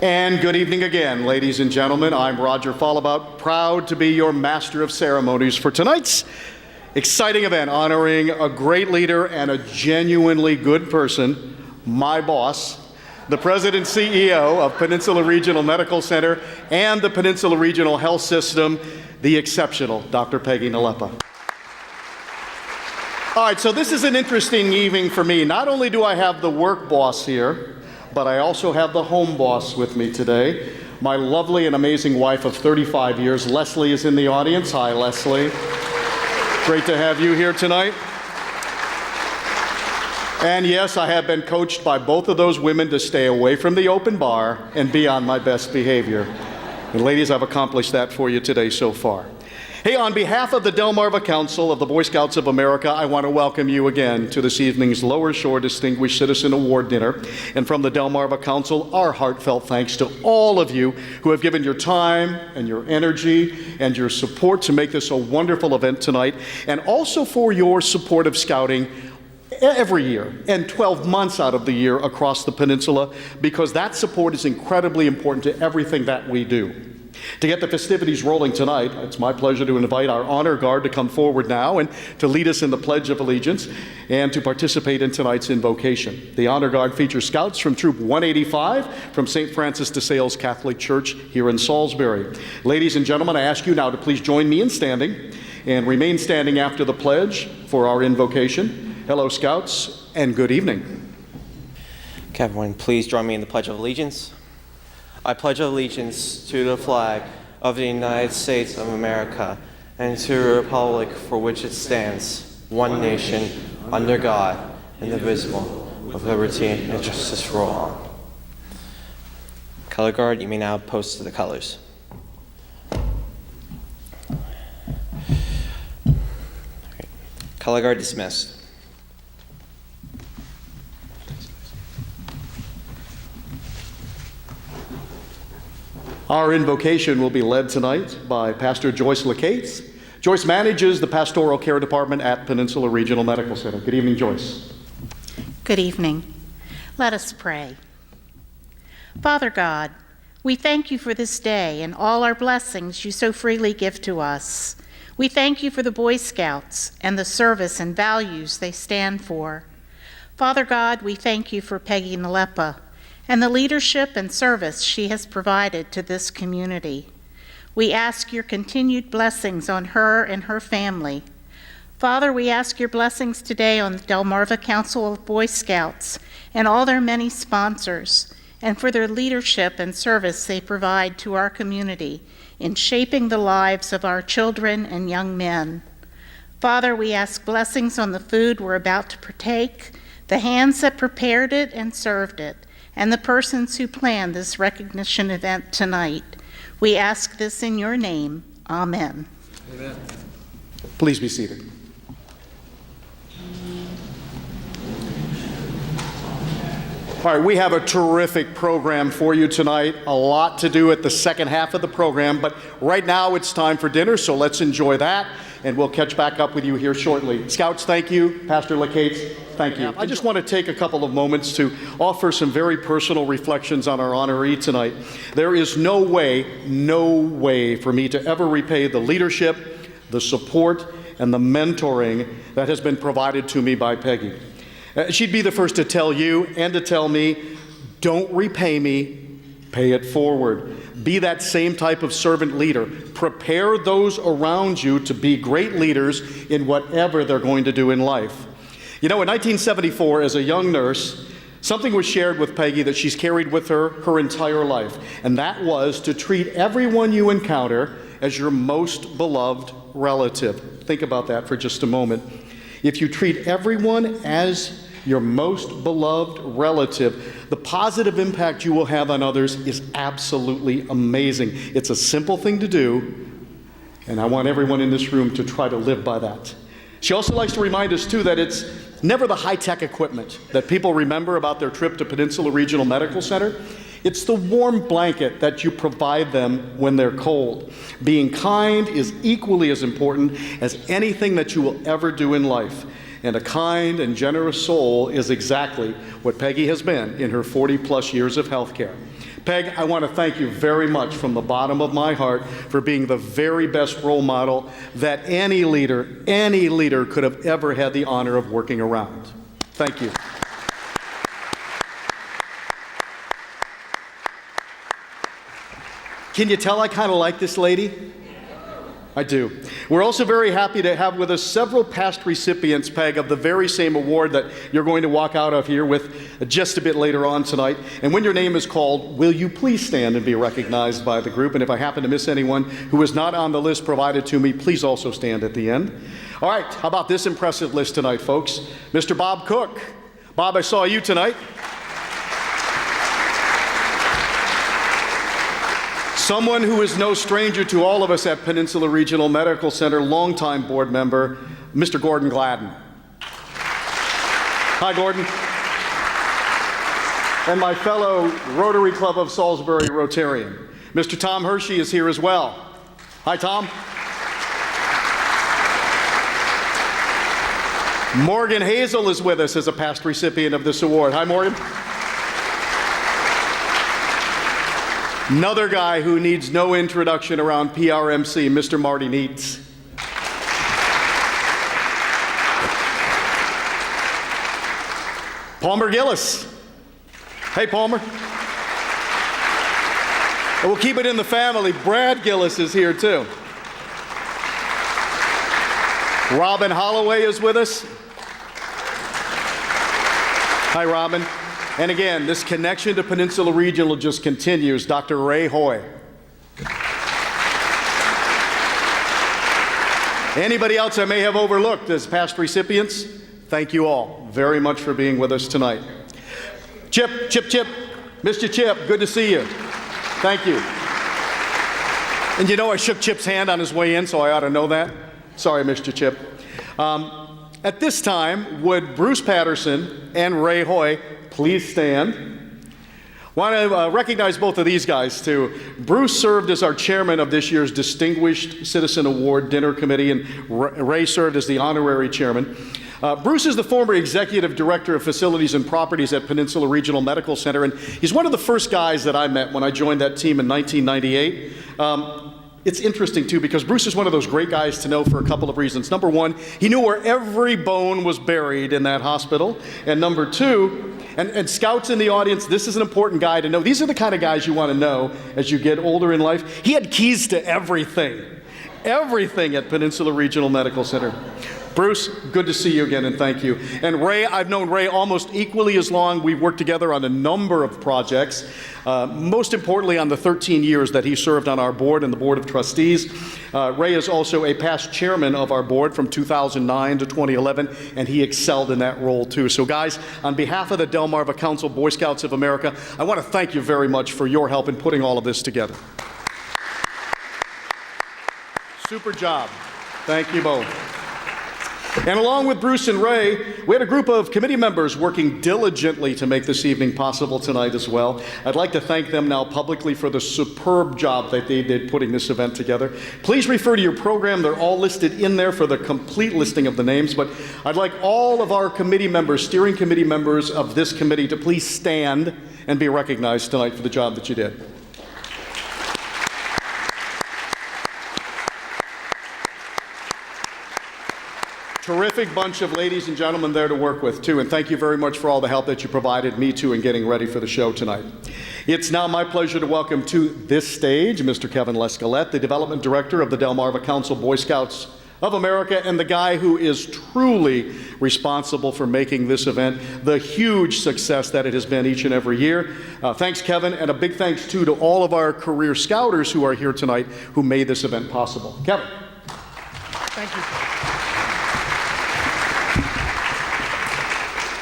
And good evening again, ladies and gentlemen. I'm Roger Fallabout, proud to be your master of ceremonies for tonight's exciting event honoring a great leader and a genuinely good person, my boss, the President and CEO of Peninsula Regional Medical Center and the Peninsula Regional Health System, the exceptional Dr. Peggy Naleppa. All right, so this is an interesting evening for me. Not only do I have the work boss here, but I also have the home boss with me today. My lovely and amazing wife of 35 years, Leslie, is in the audience. Hi, Leslie. Great to have you here tonight. And yes, I have been coached by both of those women to stay away from the open bar and be on my best behavior. And ladies, I've accomplished that for you today so far. Hey, on behalf of the Delmarva Council of the Boy Scouts of America, I want to welcome you again to this evening's Lower Shore Distinguished Citizen Award Dinner. And from the Delmarva Council, our heartfelt thanks to all of you who have given your time and your energy and your support to make this a wonderful event tonight, and also for your support of Scouting every year and 12 months out of the year across the peninsula, because that support is incredibly important to everything that we do. To get the festivities rolling tonight, it's my pleasure to invite our honor guard to come forward now and to lead us in the Pledge of Allegiance and to participate in tonight's invocation. The honor guard features scouts from Troop 185 from St. Francis de Sales Catholic Church here in Salisbury. Ladies and gentlemen, I ask you now to please join me in standing and remain standing after the pledge for our invocation. Hello, Scouts, and good evening. Okay, everyone, please join me in the Pledge of Allegiance. I pledge allegiance to the flag of the United States of America and to the republic for which it stands, one nation, under God, indivisible, with liberty and justice for all. Color guard, you may now post to the colors. Okay. Color guard dismissed. Our invocation will be led tonight by Pastor Joyce Lacates. Joyce manages the Pastoral Care Department at Peninsula Regional Medical Center. Good evening, Joyce. Good evening. Let us pray. Father God, we thank you for this day and all our blessings you so freely give to us. We thank you for the Boy Scouts and the service and values they stand for. Father God, we thank you for Peggy Naleppa and the leadership and service she has provided to this community. We ask your continued blessings on her and her family. Father, we ask your blessings today on the Delmarva Council of Boy Scouts and all their many sponsors, and for their leadership and service they provide to our community in shaping the lives of our children and young men. Father, we ask blessings on the food we're about to partake, the hands that prepared it and served it, and the persons who planned this recognition event tonight. We ask this in your name. Amen. Amen. Please be seated. All right, we have a terrific program for you tonight. A lot to do at the second half of the program, but right now it's time for dinner, so let's enjoy that, and we'll catch back up with you here shortly. Scouts, thank you. Pastor Lacates, thank you. I just want to take a couple of moments to offer some very personal reflections on our honoree tonight. There is no way for me to ever repay the leadership, the support, and the mentoring that has been provided to me by Peggy. She'd be the first to tell you and to tell me, don't repay me, pay it forward. Be that same type of servant leader. Prepare those around you to be great leaders in whatever they're going to do in life. You know, in 1974, as a young nurse, something was shared with Peggy that she's carried with her her entire life, and that was to treat everyone you encounter as your most beloved relative. Think about that for just a moment. If you treat everyone as your most beloved relative, the positive impact you will have on others is absolutely amazing. It's a simple thing to do, and I want everyone in this room to try to live by that. She also likes to remind us, too, that it's never the high-tech equipment that people remember about their trip to Peninsula Regional Medical Center. It's the warm blanket that you provide them when they're cold. Being kind is equally as important as anything that you will ever do in life. And a kind and generous soul is exactly what Peggy has been in her 40-plus years of healthcare. Peg, I want to thank you very much from the bottom of my heart for being the very best role model that any leader could have ever had the honor of working around. Thank you. Can you tell I kind of like this lady? I do. We're also very happy to have with us several past recipients, Peg, of the very same award that you're going to walk out of here with just a bit later on tonight. And when your name is called, will you please stand and be recognized by the group? And if I happen to miss anyone who is not on the list provided to me, please also stand at the end. All right, how about this impressive list tonight, folks? Mr. Bob Cook. Bob, I saw you tonight. Someone who is no stranger to all of us at Peninsula Regional Medical Center, longtime board member, Mr. Gordon Gladden. Hi, Gordon. And my fellow Rotary Club of Salisbury Rotarian, Mr. Tom Hershey is here as well. Hi, Tom. Morgan Hazel is with us as a past recipient of this award. Hi, Morgan. Another guy who needs no introduction around PRMC, Mr. Marty Neitz. Palmer Gillis. Hey, Palmer. And we'll keep it in the family. Brad Gillis is here, too. Robin Holloway is with us. Hi, Robin. And again, this connection to Peninsula Regional just continues. Dr. Ray Hoy. Anybody else I may have overlooked as past recipients? Thank you all very much for being with us tonight. Chip. Mr. Chip, good to see you. Thank you. And you know I shook Chip's hand on his way in, so I ought to know that. Sorry, Mr. Chip. At this time, would Bruce Patterson and Ray Hoy please stand? Want to recognize both of these guys, too. Bruce served as our chairman of this year's Distinguished Citizen Award Dinner Committee, and Ray served as the honorary chairman. Bruce is the former executive director of facilities and properties at Peninsula Regional Medical Center, and he's one of the first guys that I met when I joined that team in 1998. It's interesting, too, because Bruce is one of those great guys to know for a couple of reasons. Number one, he knew where every bone was buried in that hospital. And number two, and scouts in the audience, this is an important guy to know. These are the kind of guys you want to know as you get older in life. He had keys to everything at Peninsula Regional Medical Center. Bruce, good to see you again, and thank you. And Ray, I've known Ray almost equally as long. We've worked together on a number of projects, most importantly on the 13 years that he served on our board and the Board of Trustees. Ray is also a past chairman of our board from 2009 to 2011, and he excelled in that role too. So guys, on behalf of the Delmarva Council Boy Scouts of America, I want to thank you very much for your help in putting all of this together. Super job. Thank you both. And along with Bruce and Ray, we had a group of committee members working diligently to make this evening possible tonight as well. I'd like to thank them now publicly for the superb job that they did putting this event together. Please refer to your program. They're all listed in there for the complete listing of the names. But I'd like all of our committee members, steering committee members of this committee, to please stand and be recognized tonight for the job that you did. Terrific bunch of ladies and gentlemen there to work with, too, and thank you very much for all the help that you provided me, too, in getting ready for the show tonight. It's now my pleasure to welcome to this stage Mr. Kevin Lescalette, the Development Director of the Delmarva Council Boy Scouts of America, and the guy who is truly responsible for making this event the huge success that it has been each and every year. Thanks, Kevin, and a big thanks, too, to all of our career scouters who are here tonight who made this event possible. Kevin. Thank you.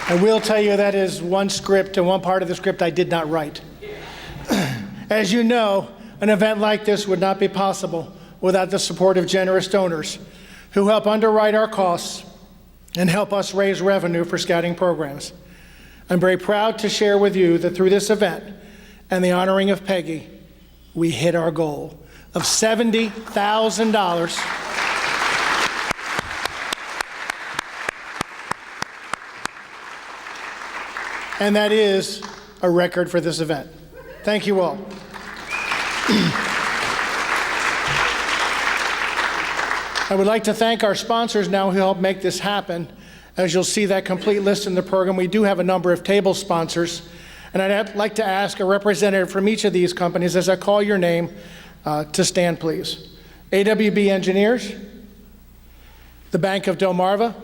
I will tell you that is one script and one part of the script I did not write. As you know, an event like this would not be possible without the support of generous donors who help underwrite our costs and help us raise revenue for scouting programs. I'm very proud to share with you that through this event and the honoring of Peggy, we hit our goal of $70,000. And that is a record for this event. Thank you all. I would like to thank our sponsors now who helped make this happen. As you'll see that complete list in the program, we do have a number of table sponsors. And I'd like to ask a representative from each of these companies, as I call your name, to stand, please. AWB Engineers, the Bank of Delmarva,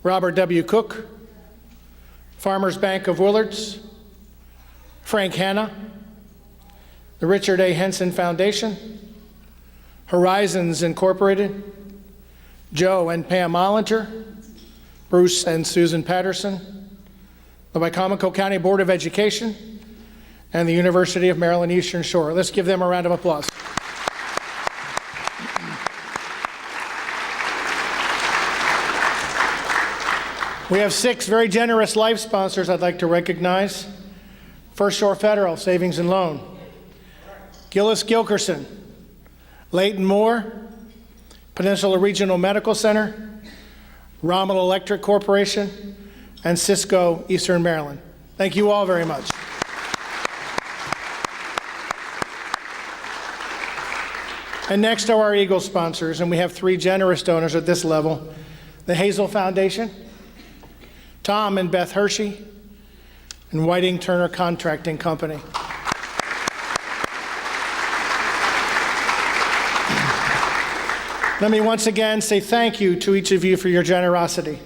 Robert W. Cook, Farmers Bank of Willards, Frank Hanna, the Richard A. Henson Foundation, Horizons Incorporated, Joe and Pam Ollinger, Bruce and Susan Patterson, the Wycomico County Board of Education, and the University of Maryland Eastern Shore. Let's give them a round of applause. We have 6 very generous life sponsors I'd like to recognize. First Shore Federal Savings and Loan, Gillis Gilkerson, Leighton Moore, Peninsula Regional Medical Center, Rommel Electric Corporation, and Cisco Eastern Maryland. Thank you all very much. And next are our Eagle sponsors, and we have 3 generous donors at this level. The Hazel Foundation, Tom and Beth Hershey, and Whiting Turner Contracting Company. Let me once again say thank you to each of you for your generosity.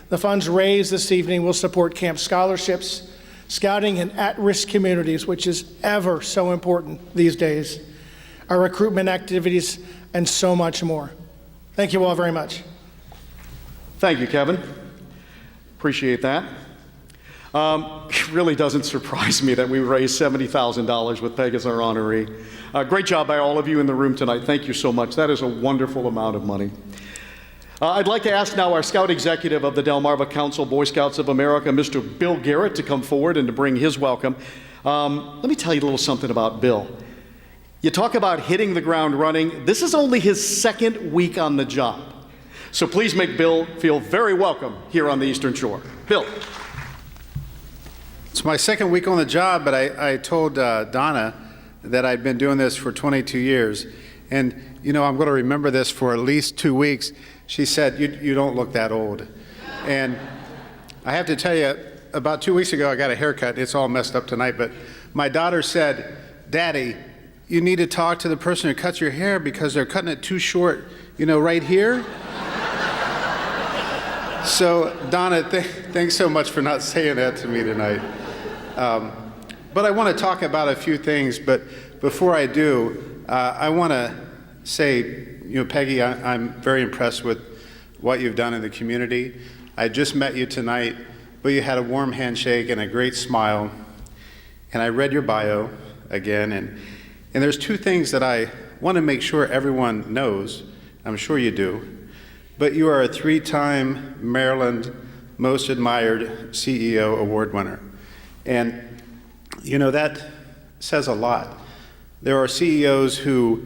The funds raised this evening will support camp scholarships, scouting in at-risk communities, which is ever so important these days, our recruitment activities, and so much more. Thank you all very much. Thank you, Kevin. Appreciate that. It really doesn't surprise me that we raised $70,000 with Peg as our honoree. Great job by all of you in the room tonight. Thank you so much. That is a wonderful amount of money. I'd like to ask now our Scout Executive of the Delmarva Council Boy Scouts of America, Mr. Bill Garrett, to come forward and to bring his welcome. Let me tell you a little something about Bill. You talk about hitting the ground running. This is only his 2nd week on the job. So please make Bill feel very welcome here on the Eastern Shore. Bill. It's my 2nd week on the job, but I told Donna that I'd been doing this for 22 years. And, you know, I'm going to remember this for at least 2 weeks. She said, you don't look that old. And I have to tell you, about 2 weeks ago, I got a haircut. It's all messed up tonight. But my daughter said, Daddy, you need to talk to the person who cuts your hair because they're cutting it too short, you know, right here. So, Donna, thanks so much for not saying that to me tonight. But I want to talk about a few things. But before I do, I want to say, you know, Peggy, I'm very impressed with what you've done in the community. I just met you tonight, but you had a warm handshake and a great smile. And I read your bio again, and there's 2 things that I want to make sure everyone knows. I'm sure you do. But you are a 3-time Maryland Most Admired CEO Award winner. And, you know, that says a lot. There are CEOs who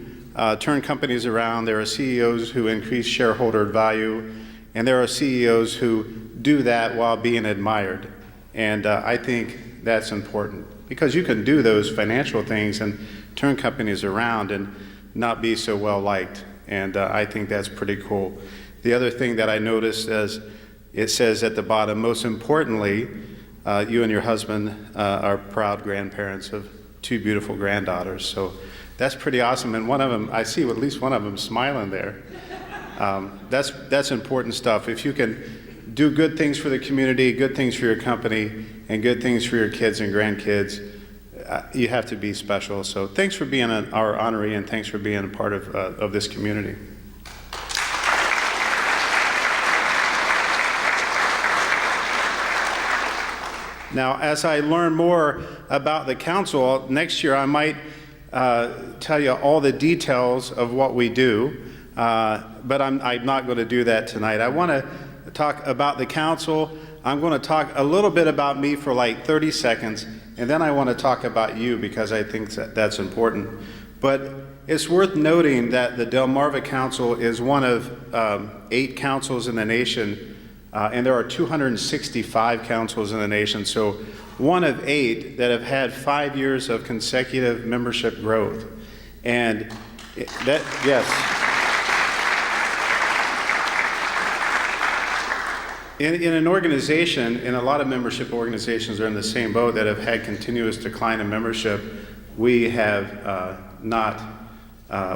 turn companies around. There are CEOs who increase shareholder value. And there are CEOs who do that while being admired. And I think that's important because you can do those financial things and turn companies around and not be so well liked. And I think that's pretty cool. The other thing that I noticed is it says at the bottom, most importantly, you and your husband are proud grandparents of 2 beautiful granddaughters. So that's pretty awesome. And one of them, I see at least one of them smiling there. That's important stuff. If you can do good things for the community, good things for your company, and good things for your kids and grandkids, you have to be special. So thanks for being our honoree, and thanks for being a part of this community. Now, as I learn more about the council, next year I might tell you all the details of what we do, but I'm not going to do that tonight. I want to talk about the council. I'm going to talk a little bit about me for like 30 seconds, and then I want to talk about you because I think that's important. But it's worth noting that the Delmarva Council is one of 8 councils in the nation, and there are 265 councils in the nation, so one of 8 that have had 5 years of consecutive membership growth. And that, yes. In an organization, and a lot of membership organizations are in the same boat that have had continuous decline in membership, we have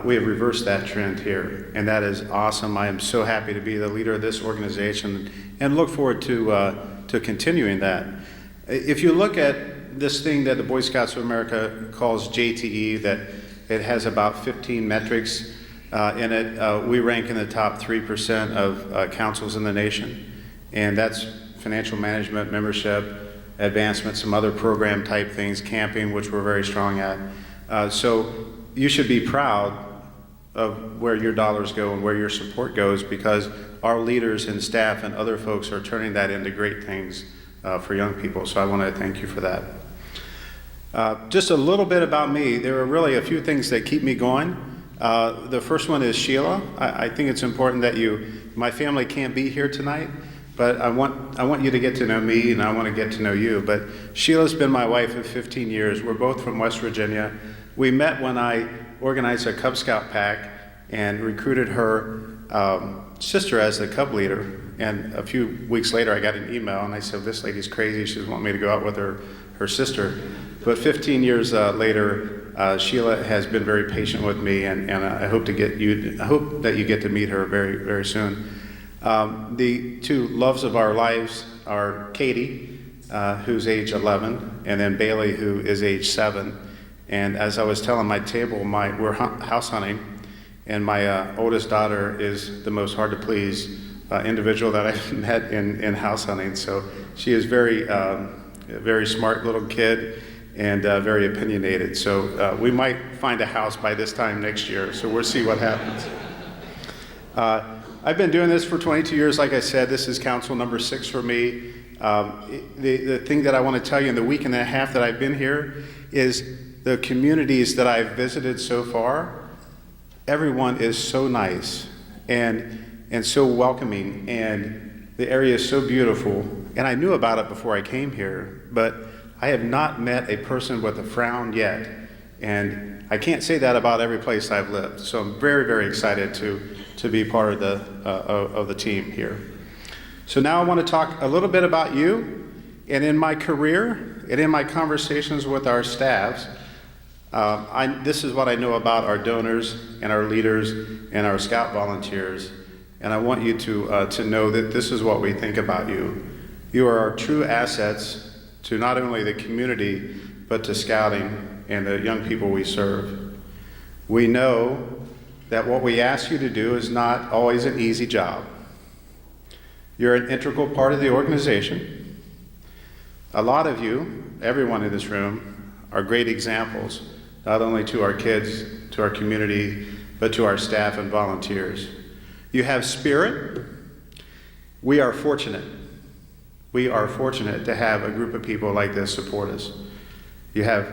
we have reversed that trend here, and that is awesome. I am so happy to be the leader of this organization and look forward to continuing that. If you look at this thing that the Boy Scouts of America calls JTE, that it has about 15 metrics in it, we rank in the top 3% of councils in the nation. And that's financial management, membership, advancement, some other program type things, camping, which we're very strong at. So you should be proud of where your dollars go and where your support goes, because our leaders and staff and other folks are turning that into great things for young people. So I want to thank you for that. Just a little bit about me. There are really a few things that keep me going. The first one is Sheila. I think it's important that my family can't be here tonight, but I want you to get to know me, and I want to get to know you. But Sheila's been my wife of 15 years. We're both from West Virginia. We met when I organized a Cub Scout pack and recruited her sister as the Cub leader. And a few weeks later, I got an email, and I said, this lady's crazy. She doesn't want me to go out with her sister. But 15 years later, Sheila has been very patient with me, and I hope that you get to meet her very, very soon. The 2 loves of our lives are Katie, who's age 11, and then Bailey, who is age 7. And as I was telling my table, we're house hunting, and my oldest daughter is the most hard to please individual that I've met in house hunting. So she is very smart little kid and very opinionated. So we might find a house by this time next year, so we'll see what happens. I've been doing this for 22 years. Like I said, this is council number 6 for me. The thing that I want to tell you in the week and a half that I've been here is the communities that I've visited so far. Everyone is so nice and so welcoming, and the area is so beautiful. And I knew about it before I came here, but I have not met a person with a frown yet. And I can't say that about every place I've lived. So I'm very, very excited to be part of the team here. So now I want to talk a little bit about you. And in my career and in my conversations with our staffs, this is what I know about our donors and our leaders and our Scout volunteers. And I want you to know that this is what we think about you. You are our true assets to not only the community, but to Scouting and the young people we serve. We know that what we ask you to do is not always an easy job. You're an integral part of the organization. A lot of you, everyone in this room, are great examples, not only to our kids, to our community, but to our staff and volunteers. You have spirit. We are fortunate. We are fortunate to have a group of people like this support us. You have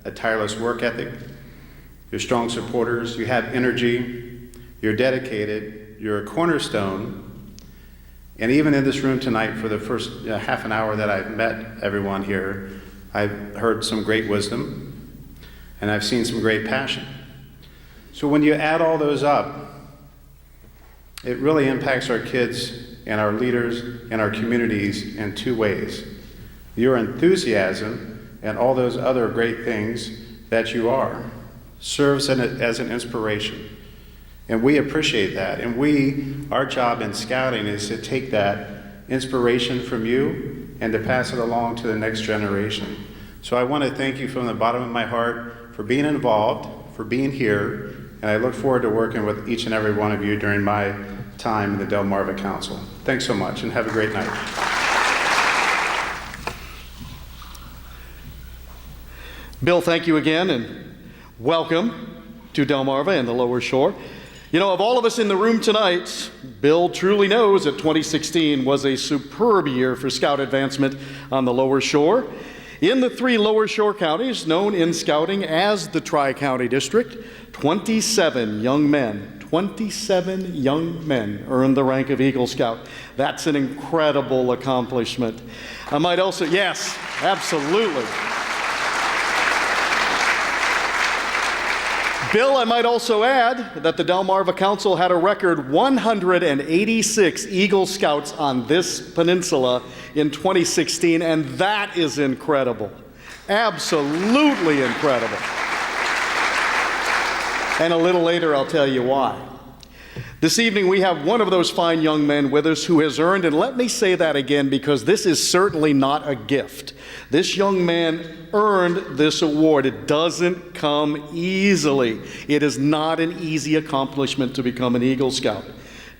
a tireless work ethic. You're strong supporters. You have energy. You're dedicated. You're a cornerstone. And even in this room tonight, for the first half an hour that I've met everyone here, I've heard some great wisdom, and I've seen some great passion. So when you add all those up, it really impacts our kids and our leaders and our communities in 2 ways. Your enthusiasm and all those other great things that you are serves as an inspiration. And we appreciate that. And our job in Scouting is to take that inspiration from you and to pass it along to the next generation. So I want to thank you from the bottom of my heart for being involved, for being here, and I look forward to working with each and every one of you during my time in the Delmarva Council. Thanks so much, and have a great night. Bill, thank you again, and welcome to Delmarva and the Lower Shore. You know, of all of us in the room tonight, Bill truly knows that 2016 was a superb year for Scout advancement on the Lower Shore. In the 3 lower shore counties, known in scouting as the Tri-County District, 27 young men earned the rank of Eagle Scout. That's an incredible accomplishment. I might also, yes, absolutely. Bill, I might also add that the Delmarva Council had a record 186 Eagle Scouts on this peninsula in 2016, and that is incredible. Absolutely incredible. And a little later, I'll tell you why. This evening, we have one of those fine young men with us who has earned, and let me say that again because this is certainly not a gift. This young man earned this award. It doesn't come easily. It is not an easy accomplishment to become an Eagle Scout.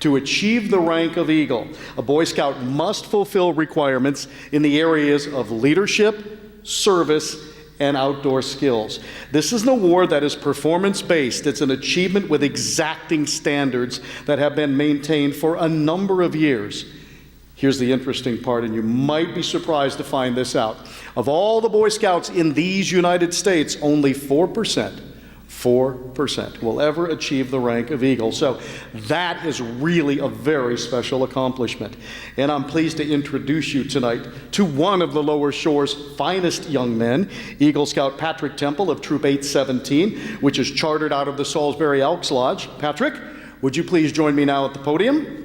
To achieve the rank of Eagle, a Boy Scout must fulfill requirements in the areas of leadership, service, and outdoor skills. This is an award that is performance-based. It's an achievement with exacting standards that have been maintained for a number of years. Here's the interesting part, and you might be surprised to find this out. Of all the Boy Scouts in these United States, only 4% will ever achieve the rank of Eagle. So that is really a very special accomplishment. And I'm pleased to introduce you tonight to one of the Lower Shore's finest young men, Eagle Scout Patrick Temple of Troop 817, which is chartered out of the Salisbury Elks Lodge. Patrick, would you please join me now at the podium?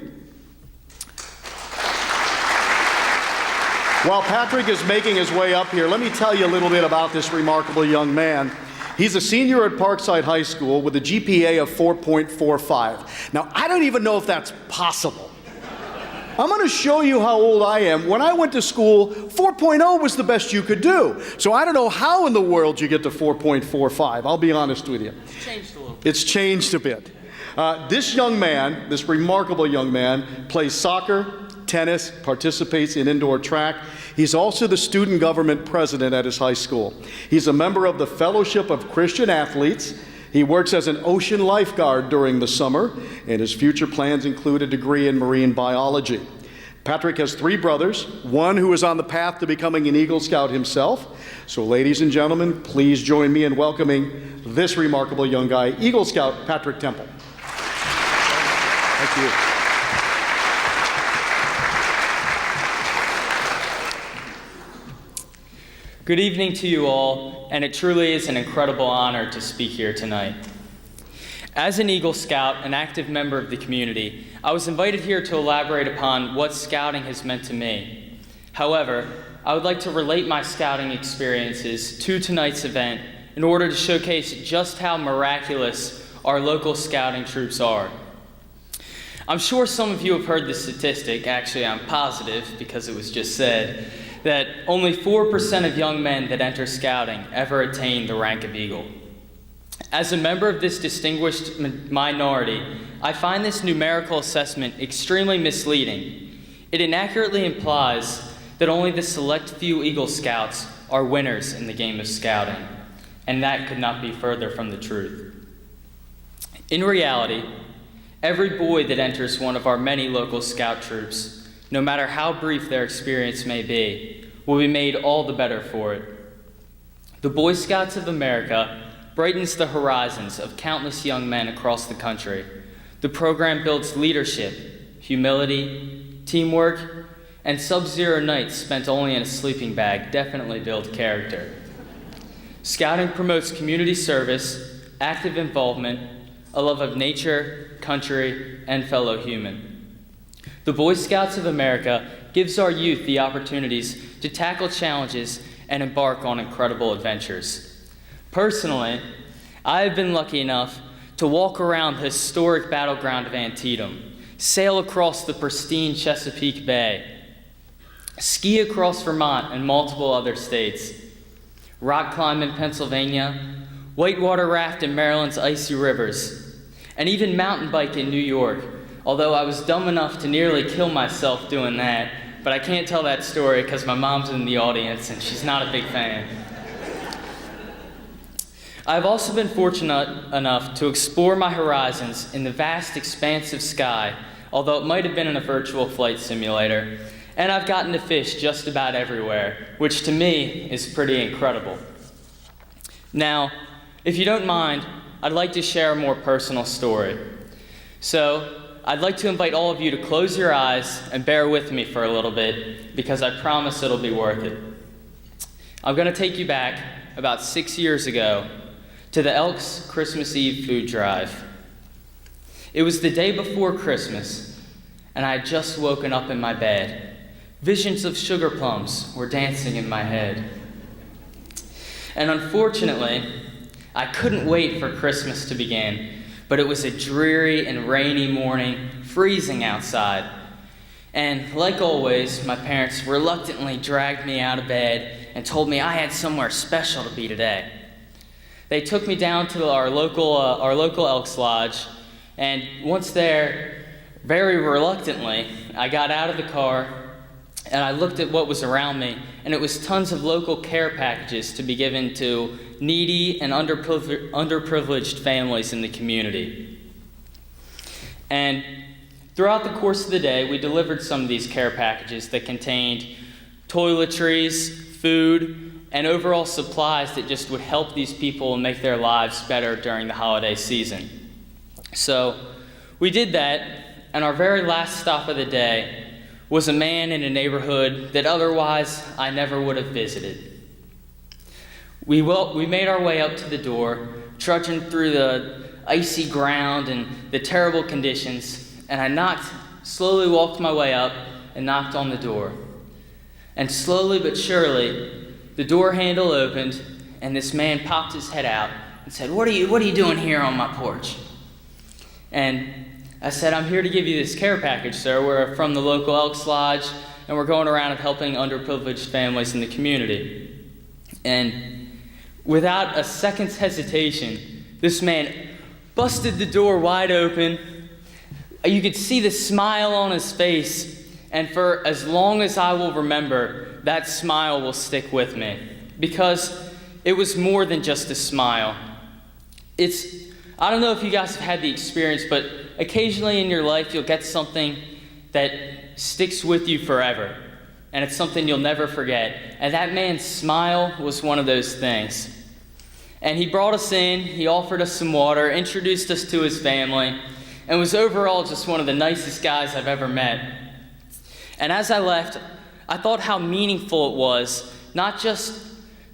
While Patrick is making his way up here, let me tell you a little bit about this remarkable young man. He's a senior at Parkside High School with a GPA of 4.45. Now, I don't even know if that's possible. I'm going to show you how old I am. When I went to school, 4.0 was the best you could do. So I don't know how in the world you get to 4.45. I'll be honest with you. It's changed a bit. This young man, this remarkable young man, plays soccer, tennis, participates in indoor track. He's also the student government president at his high school. He's a member of the Fellowship of Christian Athletes. He works as an ocean lifeguard during the summer, and his future plans include a degree in marine biology. Patrick has 3 brothers, one who is on the path to becoming an Eagle Scout himself. So ladies and gentlemen, please join me in welcoming this remarkable young guy, Eagle Scout Patrick Temple. Thank you. Good evening to you all, and it truly is an incredible honor to speak here tonight. As an Eagle Scout, an active member of the community, I was invited here to elaborate upon what scouting has meant to me. However, I would like to relate my scouting experiences to tonight's event in order to showcase just how miraculous our local scouting troops are. I'm sure some of you have heard this statistic, actually I'm positive because it was just said, that only 4% of young men that enter scouting ever attain the rank of Eagle. As a member of this distinguished minority, I find this numerical assessment extremely misleading. It inaccurately implies that only the select few Eagle Scouts are winners in the game of scouting, and that could not be further from the truth. In reality, every boy that enters one of our many local scout troops, no matter how brief their experience may be, will be made all the better for it. The Boy Scouts of America brightens the horizons of countless young men across the country. The program builds leadership, humility, teamwork, and sub-zero nights spent only in a sleeping bag definitely build character. Scouting promotes community service, active involvement, a love of nature, country, and fellow human. The Boy Scouts of America gives our youth the opportunities to tackle challenges and embark on incredible adventures. Personally, I have been lucky enough to walk around the historic battleground of Antietam, sail across the pristine Chesapeake Bay, ski across Vermont and multiple other states, rock climb in Pennsylvania, whitewater raft in Maryland's icy rivers, and even mountain bike in New York, although I was dumb enough to nearly kill myself doing that, but I can't tell that story because my mom's in the audience and she's not a big fan. I've also been fortunate enough to explore my horizons in the vast expanse of sky, although it might have been in a virtual flight simulator, and I've gotten to fish just about everywhere, which to me is pretty incredible. Now, if you don't mind, I'd like to share a more personal story. So, I'd like to invite all of you to close your eyes and bear with me for a little bit, because I promise it'll be worth it. I'm going to take you back about 6 years ago to the Elks Christmas Eve food drive. It was the day before Christmas, and I had just woken up in my bed. Visions of sugar plums were dancing in my head. And unfortunately, I couldn't wait for Christmas to begin, but it was a dreary and rainy morning, freezing outside. And like always, my parents reluctantly dragged me out of bed and told me I had somewhere special to be today. They took me down to our local Elks Lodge, and once there, very reluctantly, I got out of the car and I looked at what was around me, and it was tons of local care packages to be given to needy and underprivileged families in the community. And throughout the course of the day, we delivered some of these care packages that contained toiletries, food, and overall supplies that just would help these people and make their lives better during the holiday season. So we did that, and our very last stop of the day was a man in a neighborhood that otherwise I never would have visited. We made our way up to the door, trudging through the icy ground and the terrible conditions, and I slowly walked my way up and knocked on the door. And slowly but surely, the door handle opened, and this man popped his head out and said, what are you doing here on my porch?" And I said, "I'm here to give you this care package, sir. We're from the local Elks Lodge, and we're going around and helping underprivileged families in the community." And without a second's hesitation, this man busted the door wide open. You could see the smile on his face, and for as long as I will remember, that smile will stick with me, because it was more than just a smile. I don't know if you guys have had the experience, but occasionally in your life you'll get something that sticks with you forever, and it's something you'll never forget. And that man's smile was one of those things. And he brought us in, he offered us some water, introduced us to his family, and was overall just one of the nicest guys I've ever met. And as I left, I thought how meaningful it was, not just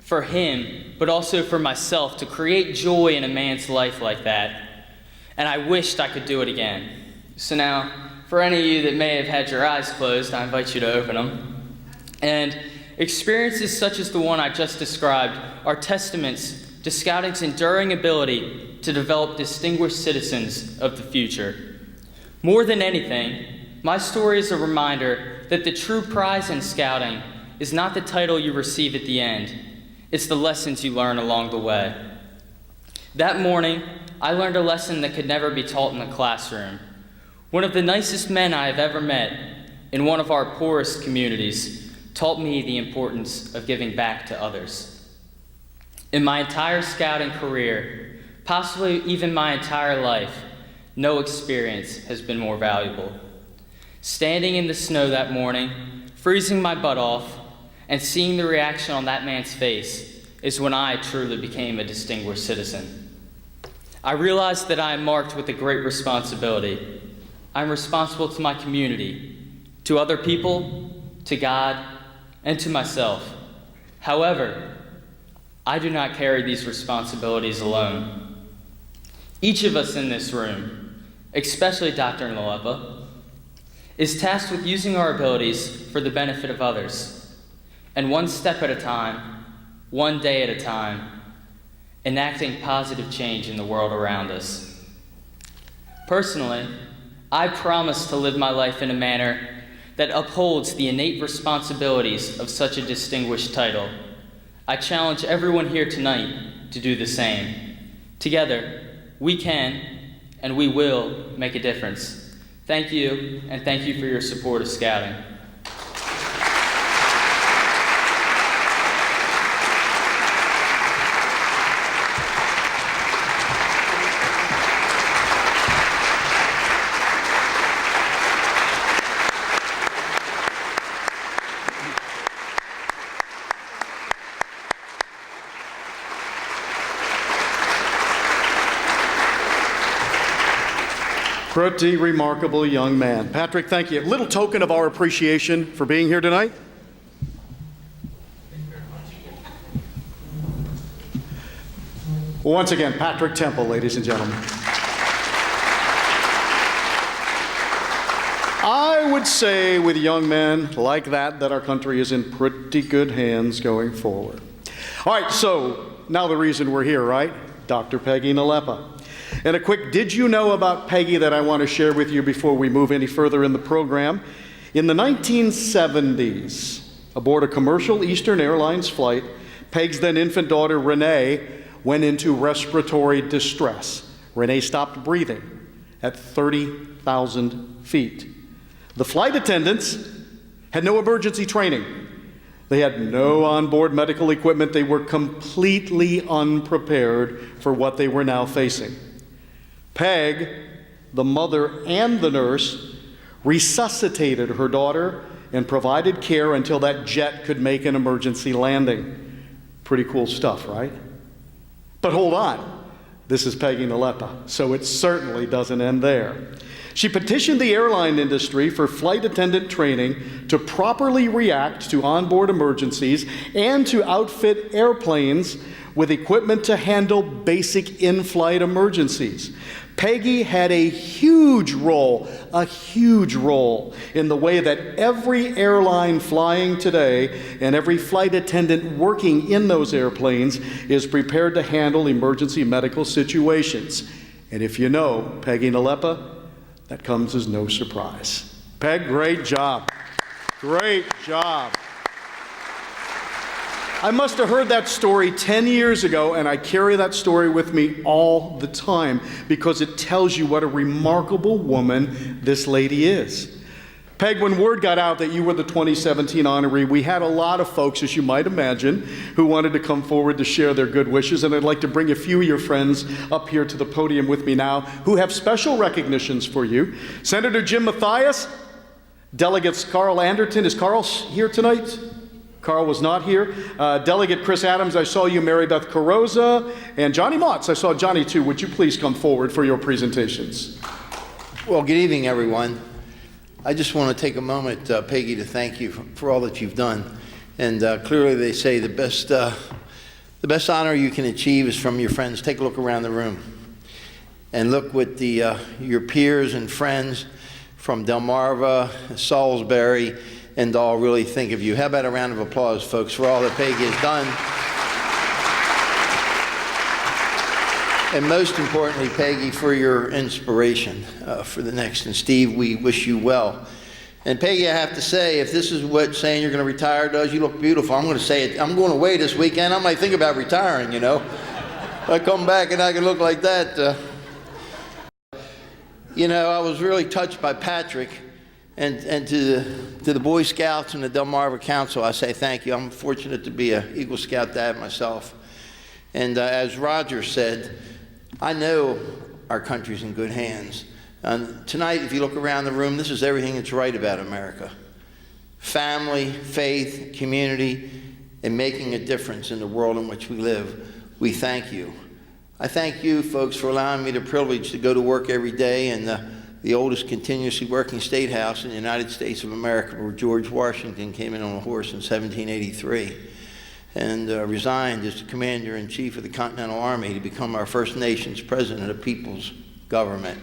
for him, but also for myself, to create joy in a man's life like that. And I wished I could do it again. So now, for any of you that may have had your eyes closed, I invite you to open them. And experiences such as the one I just described are testaments to scouting's enduring ability to develop distinguished citizens of the future. More than anything, my story is a reminder that the true prize in scouting is not the title you receive at the end. It's the lessons you learn along the way. That morning, I learned a lesson that could never be taught in the classroom. One of the nicest men I have ever met in one of our poorest communities taught me the importance of giving back to others. In my entire scouting career, possibly even my entire life, no experience has been more valuable. Standing in the snow that morning, freezing my butt off, and seeing the reaction on that man's face is when I truly became a distinguished citizen. I realized that I am marked with a great responsibility. I'm responsible to my community, to other people, to God, and to myself. However, I do not carry these responsibilities alone. Each of us in this room, especially Dr. Naleppa, is tasked with using our abilities for the benefit of others. And one step at a time, one day at a time, enacting positive change in the world around us. Personally, I promise to live my life in a manner that upholds the innate responsibilities of such a distinguished title. I challenge everyone here tonight to do the same. Together, we can and we will make a difference. Thank you, and thank you for your support of Scouting. Pretty remarkable young man. Patrick, thank you. A little token of our appreciation for being here tonight. Once again, Patrick Temple, ladies and gentlemen. I would say with young men like that our country is in pretty good hands going forward. All right, so now the reason we're here, right? Dr. Peggy Naleppa. And a quick did you know about Peggy that I want to share with you before we move any further in the program. In the 1970s, aboard a commercial Eastern Airlines flight, Peg's then infant daughter Renee went into respiratory distress. Renee stopped breathing at 30,000 feet. The flight attendants had no emergency training. They had no onboard medical equipment. They were completely unprepared for what they were now facing. Peg, the mother and the nurse, resuscitated her daughter and provided care until that jet could make an emergency landing. Pretty cool stuff, right? But hold on. This is Peggy Naleppa, so it certainly doesn't end there. She petitioned the airline industry for flight attendant training to properly react to onboard emergencies and to outfit airplanes with equipment to handle basic in-flight emergencies. Peggy had a huge role in the way that every airline flying today and every flight attendant working in those airplanes is prepared to handle emergency medical situations. And if you know Peggy Naleppa, that comes as no surprise. Peg, great job. Great job. I must have heard that story 10 years ago, and I carry that story with me all the time because it tells you what a remarkable woman this lady is. Peg, when word got out that you were the 2017 honoree, we had a lot of folks, as you might imagine, who wanted to come forward to share their good wishes, and I'd like to bring a few of your friends up here to the podium with me now who have special recognitions for you. Senator Jim Mathias, Delegates Carl Anderton. Is Carl here tonight? Carl was not here. Delegate Chris Adams, I saw you. Mary Beth Carroza, and Johnny Motz. I saw Johnny too. Would you please come forward for your presentations? Well, good evening, everyone. I just want to take a moment, Peggy, to thank you for all that you've done. And clearly they say the best honor you can achieve is from your friends. Take a look around the room and look what your peers and friends from Delmarva, Salisbury, and all really think of you. How about a round of applause, folks, for all that Peggy has done. And most importantly, Peggy, for your inspiration for the next. And Steve, we wish you well. And Peggy, I have to say, if this is what saying you're going to retire does, you look beautiful. I'm going to say it. I'm going away this weekend. I might think about retiring, you know. If I come back and I can look like that. You know, I was really touched by Patrick. And to the Boy Scouts and the Delmarva Council, I say thank you. I'm fortunate to be an Eagle Scout dad myself. And as Roger said, I know our country's in good hands. Tonight, if you look around the room, this is everything that's right about America. Family, faith, community, and making a difference in the world in which we live. We thank you. I thank you, folks, for allowing me the privilege to go to work every day in the oldest continuously working state house in the United States of America, where George Washington came in on a horse in 1783. And resigned as the Commander-in-Chief of the Continental Army to become our First Nations President of the People's Government.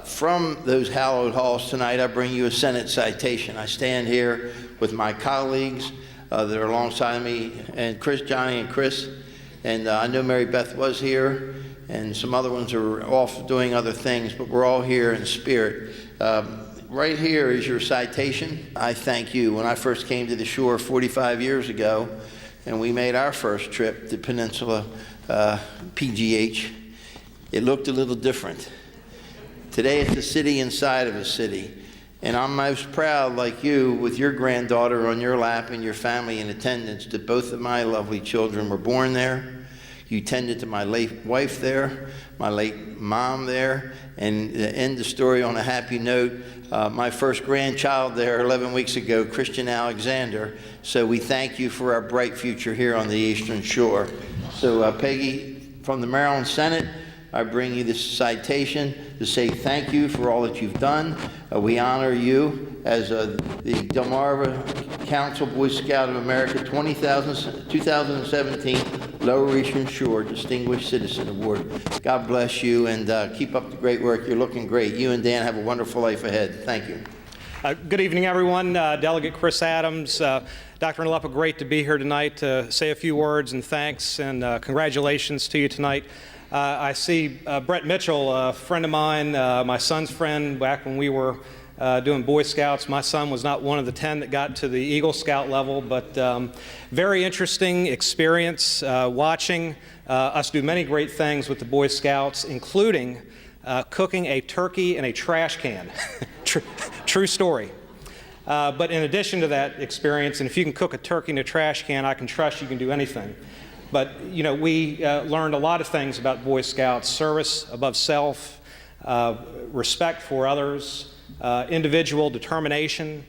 From those hallowed halls tonight, I bring you a Senate citation. I stand here with my colleagues that are alongside me, and Johnny and Chris, and I know Mary Beth was here, and some other ones are off doing other things, but we're all here in spirit. Right here is your citation. I thank you. When I first came to the shore 45 years ago, and we made our first trip to Peninsula PGH, it looked a little different. Today it's a city inside of a city. And I'm most proud, like you, with your granddaughter on your lap and your family in attendance, that both of my lovely children were born there. You tended to my late wife there, my late mom there, and to end the story on a happy note, my first grandchild there 11 weeks ago, Christian Alexander. So we thank you for our bright future here on the Eastern Shore. So Peggy, from the Maryland Senate, I bring you this citation to say thank you for all that you've done. We honor you as the Delmarva Council Boy Scout of America 2017 Lower Eastern Shore Distinguished Citizen Award. God bless you, and keep up the great work. You're looking great. You and Dan have a wonderful life ahead. Thank you. Good evening, everyone. Delegate Chris Adams, Dr. Naleppa, great to be here tonight to say a few words and thanks and congratulations to you tonight. I see Brett Mitchell, a friend of mine, my son's friend, back when we were doing Boy Scouts. My son was not one of the 10 that got to the Eagle Scout level, but very interesting experience watching us do many great things with the Boy Scouts, including cooking a turkey in a trash can. True story. But in addition to that experience, and if you can cook a turkey in a trash can, I can trust you can do anything. But, you know, we learned a lot of things about Boy Scouts: service above self, respect for others, individual determination,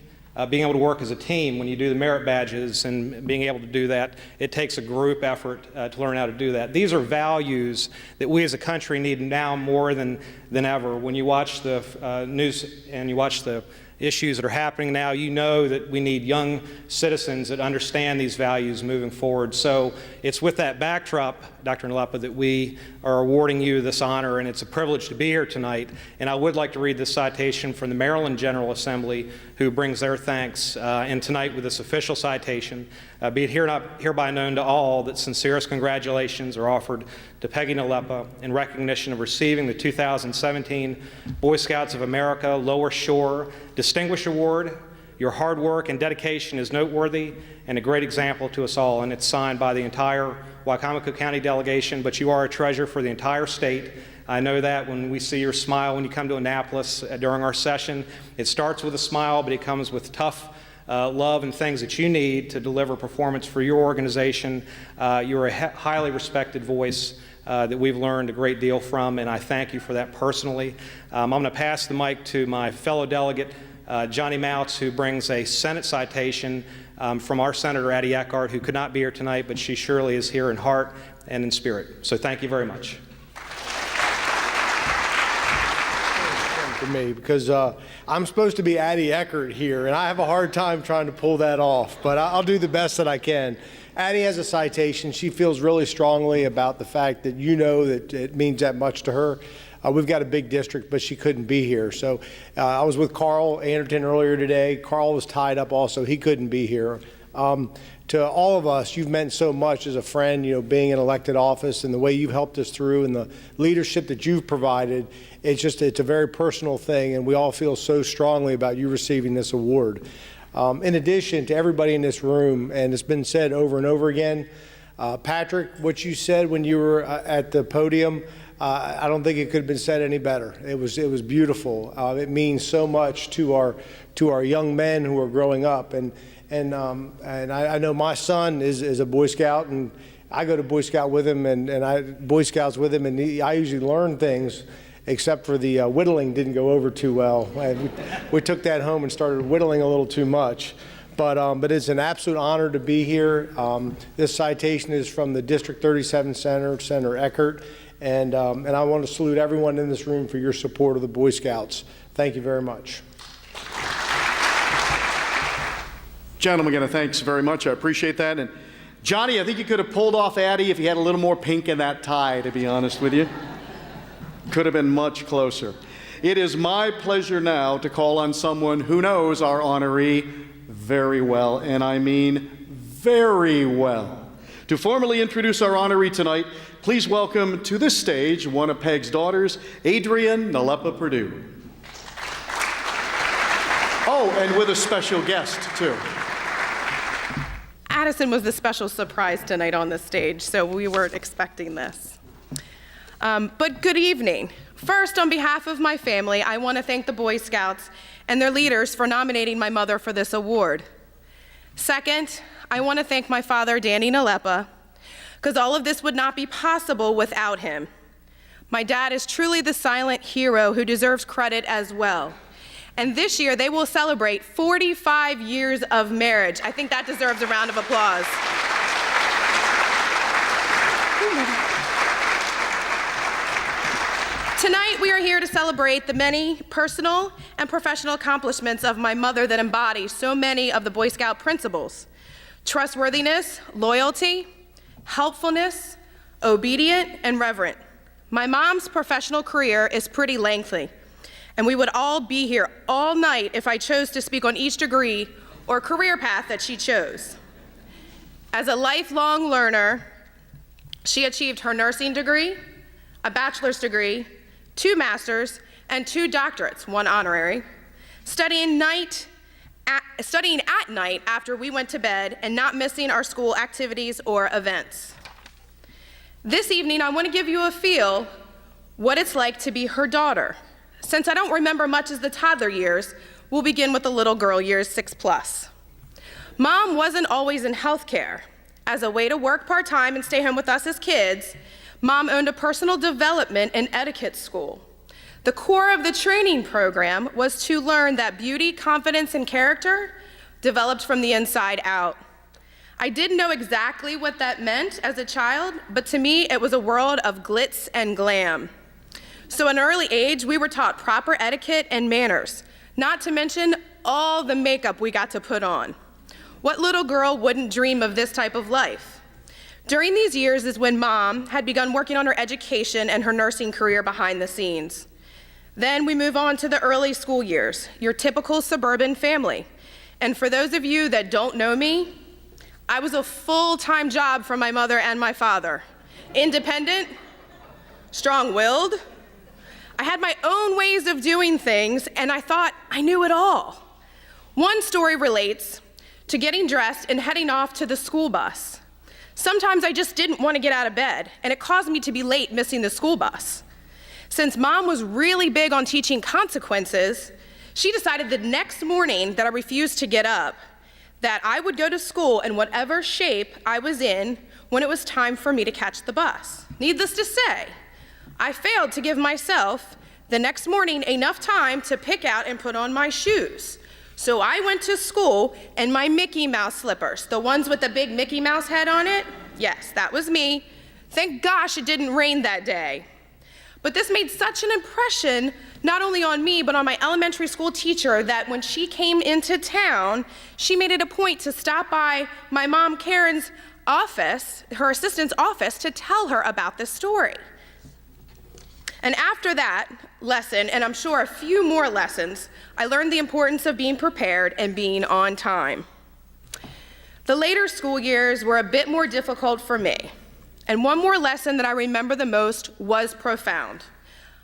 being able to work as a team when you do the merit badges, and being able to do that. It takes a group effort to learn how to do that. These are values that we as a country need now more than ever. When you watch the news and you watch the issues that are happening now, you know that we need young citizens that understand these values moving forward. So it's with that backdrop, Dr. Naleppa, that we are awarding you this honor, and it's a privilege to be here tonight. And I would like to read this citation from the Maryland General Assembly, who brings their thanks. And tonight, with this official citation, be it hereby known to all that sincerest congratulations are offered to Peggy Naleppa in recognition of receiving the 2017 Boy Scouts of America Lower Shore Distinguished Award. Your hard work and dedication is noteworthy and a great example to us all, and it's signed by the entire Wicomico County delegation, but you are a treasure for the entire state. I know that when we see your smile when you come to Annapolis during our session. It starts with a smile, but it comes with tough love and things that you need to deliver performance for your organization. You're a highly respected voice that we've learned a great deal from, and I thank you for that personally. I'm going to pass the mic to my fellow delegate, Johnny Mouts, who brings a Senate citation from our Senator Addie Eckhart, who could not be here tonight, but she surely is here in heart and in spirit. So thank you very much. For me, because I'm supposed to be Addie Eckhart here, and I have a hard time trying to pull that off, but I'll do the best that I can. Addie has a citation. She feels really strongly about the fact that you know that it means that much to her. We've got a big district, but she couldn't be here. So I was with Carl Anderton earlier today. Carl was tied up also. He couldn't be here. To all of us, you've meant so much as a friend, you know, being in elected office and the way you've helped us through and the leadership that you've provided. It's a very personal thing, and we all feel so strongly about you receiving this award. In addition to everybody in this room, and it's been said over and over again, Patrick, what you said when you were at the podium, I don't think it could have been said any better. It was beautiful. It means so much to our young men who are growing up, and I know my son is a Boy Scout, and I go to Boy Scout with him, and I Boy Scouts with him, and I usually learn things, except for the whittling didn't go over too well. And we took that home and started whittling a little too much. But it's an absolute honor to be here. This citation is from the District 37 Senator Eckhart, and I want to salute everyone in this room for your support of the Boy Scouts. Thank you very much. Gentlemen, again, thanks very much. I appreciate that. And Johnny, I think you could have pulled off Addie if you had a little more pink in that tie, to be honest with you. Could have been much closer. It is my pleasure now to call on someone who knows our honoree very well, and I mean very well. To formally introduce our honoree tonight, please welcome to this stage one of Peg's daughters, Adrienne Naleppa Perdue. Oh, and with a special guest, too. Addison was the special surprise tonight on the stage, so we weren't expecting this. But good evening. First, on behalf of my family, I want to thank the Boy Scouts and their leaders for nominating my mother for this award. Second, I want to thank my father, Danny Naleppa, because all of this would not be possible without him. My dad is truly the silent hero who deserves credit as well. And this year, they will celebrate 45 years of marriage. I think that deserves a round of applause. Tonight, we are here to celebrate the many personal and professional accomplishments of my mother that embody so many of the Boy Scout principles: trustworthiness, loyalty, helpfulness, obedient, and reverent. My mom's professional career is pretty lengthy, and we would all be here all night if I chose to speak on each degree or career path that she chose. As a lifelong learner, she achieved her nursing degree, a bachelor's degree, 2 masters, and 2 doctorates, 1 honorary, studying at night after we went to bed and not missing our school activities or events. This evening, I want to give you a feel what it's like to be her daughter. Since I don't remember much as the toddler years, we'll begin with the little girl years 6+. Mom wasn't always in healthcare. As a way to work part-time and stay home with us as kids, Mom owned a personal development and etiquette school. The core of the training program was to learn that beauty, confidence, and character developed from the inside out. I didn't know exactly what that meant as a child, but to me, it was a world of glitz and glam. So at an early age, we were taught proper etiquette and manners, not to mention all the makeup we got to put on. What little girl wouldn't dream of this type of life? During these years is when Mom had begun working on her education and her nursing career behind the scenes. Then we move on to the early school years, your typical suburban family. And for those of you that don't know me, I was a full-time job for my mother and my father. Independent, strong-willed. I had my own ways of doing things, and I thought I knew it all. One story relates to getting dressed and heading off to the school bus. Sometimes I just didn't want to get out of bed, and it caused me to be late missing the school bus. Since Mom was really big on teaching consequences, she decided the next morning that I refused to get up, that I would go to school in whatever shape I was in when it was time for me to catch the bus. Needless to say, I failed to give myself the next morning enough time to pick out and put on my shoes. So I went to school in my Mickey Mouse slippers, the ones with the big Mickey Mouse head on it. Yes, that was me. Thank gosh it didn't rain that day. But this made such an impression, not only on me, but on my elementary school teacher, that when she came into town, she made it a point to stop by my mom Karen's office, her assistant's office, to tell her about this story. And after that lesson, and I'm sure a few more lessons, I learned the importance of being prepared and being on time. The later school years were a bit more difficult for me. And one more lesson that I remember the most was profound.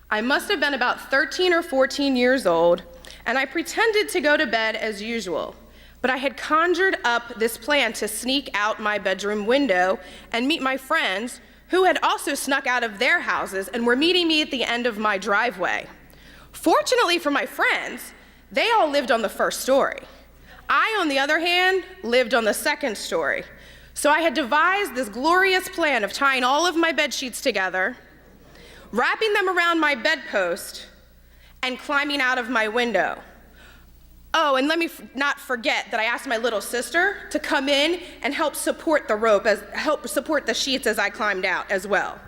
I must have been about 13 or 14 years old, and I pretended to go to bed as usual. But I had conjured up this plan to sneak out my bedroom window and meet my friends who had also snuck out of their houses and were meeting me at the end of my driveway. Fortunately for my friends, they all lived on the first story. I, on the other hand, lived on the second story. So I had devised this glorious plan of tying all of my bed sheets together, wrapping them around my bedpost, and climbing out of my window. Oh, and let me not forget that I asked my little sister to come in and help support the rope, help support the sheets as I climbed out as well.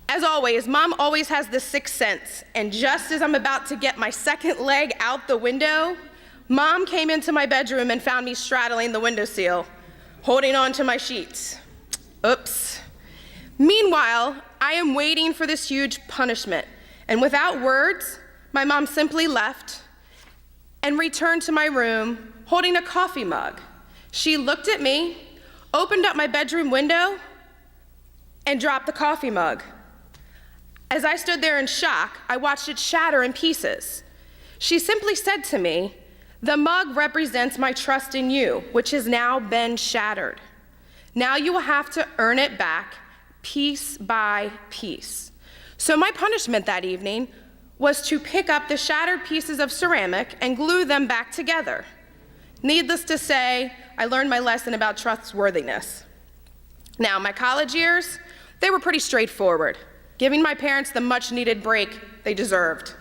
As always, Mom always has the sixth sense, and just as I'm about to get my second leg out the window, Mom came into my bedroom and found me straddling the windowsill, holding on to my sheets. Oops. Meanwhile, I am waiting for this huge punishment, and without words, my mom simply left and returned to my room holding a coffee mug. She looked at me, opened up my bedroom window, and dropped the coffee mug. As I stood there in shock, I watched it shatter in pieces. She simply said to me, "The mug represents my trust in you, which has now been shattered. Now you will have to earn it back piece by piece." So my punishment that evening was to pick up the shattered pieces of ceramic and glue them back together. Needless to say, I learned my lesson about trustworthiness. Now, my college years, they were pretty straightforward, giving my parents the much-needed break they deserved.